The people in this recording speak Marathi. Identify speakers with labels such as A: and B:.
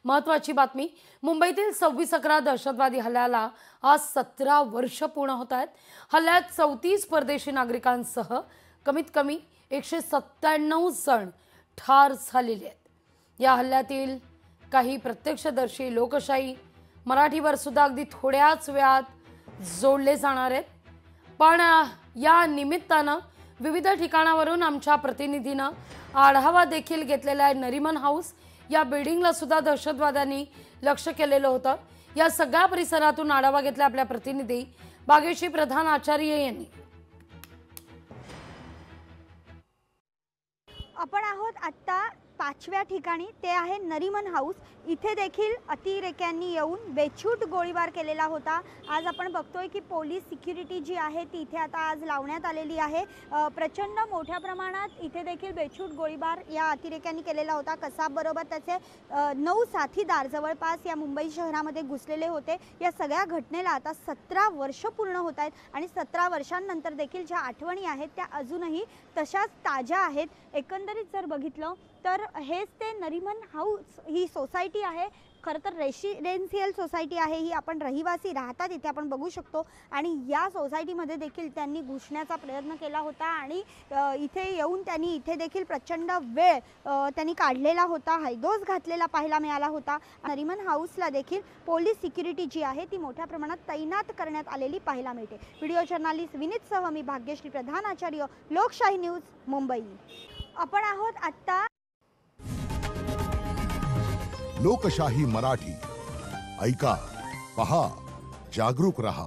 A: महत्त्वाची बातमी, मुंबईतील 26/11 दहशतवादी हल्ल्याला आज 17 वर्ष पूर्ण होत आहेत। हल्ल्यात 34 परदेशी नागरिकांसह कमीत कमी 197 जण ठार झालेले आहेत। या हल्ल्यातील काही प्रत्यक्षदर्शी लोकशाही मराठीवर सुद्धा अगदी थोड्याच वेळात जोडले जाणार आहेत। पण या निमित्तानं विविध ठिकाणावरून आमच्या प्रतिनिधीनं आढावा देखील घेतलेला आहे। नरीमन हाऊस या बिल्डिंगला सुद्धा दहशतवाद्यांनी लक्ष्य केलेलं होतं। या सगळ्या परिसरातून आढावा घेतला आपल्या प्रतिनिधी भाग्यश्री प्रधान आचार्य यांनी।
B: आपण आहोत आता 5व्या ठिकाणी, ते आहे नरीमन हाऊस। इथे देखील अतिरेक्यांनी येऊन बेछूट गोळीबार केलेला होता। आज आपण बघतोय की पोलीस सिक्युरिटी जी आहे ती इथे आता आज लावण्यात आलेली आहे। प्रचंड मोठ्या प्रमाणात इथे देखील बेछूट गोळीबार या अतिरेक्यांनी केलेला होता। कसाब बरोबर त्याचे 9 साथीदार जवळपास या मुंबई शहरामध्ये घुसलेले होते। या सगळ्या घटनेला आता 17 वर्ष पूर्ण होत आहेत आणि 17 वर्षांनंतर देखील ज्या आठवणी आहेत त्या अजूनही तशाच ताज्या आहेत। एकंदरीत जर बघितलं तर हेच ते नरीमन हाऊस ही सोसायटी आहे। खरं तर रेसिडेन्शियल सोसायटी आहे ही। आपण रहिवासी राहतात इथे आपण बघू शकतो आणि या सोसायटीमध्ये देखील त्यांनी घुसण्याचा प्रयत्न केला होता आणि इथे येऊन त्यांनी इथे देखील प्रचंड वेळ त्यांनी काढलेला होता। हैदोस घातलेला पाहायला मिळाला होता। नरीमन हाऊसला देखील पोलीस सिक्युरिटी जी आहे ती मोठ्या प्रमाणात तैनात करण्यात आलेली पाहायला मिळते। व्हिडिओ जर्नलिस्ट विनीतसह मी भाग्यश्री प्रधान आचार्य, लोकशाही न्यूज, मुंबई। आपण आहोत आता
C: लोकशाही मराठी, ऐका, पहा, जागरूक रहा।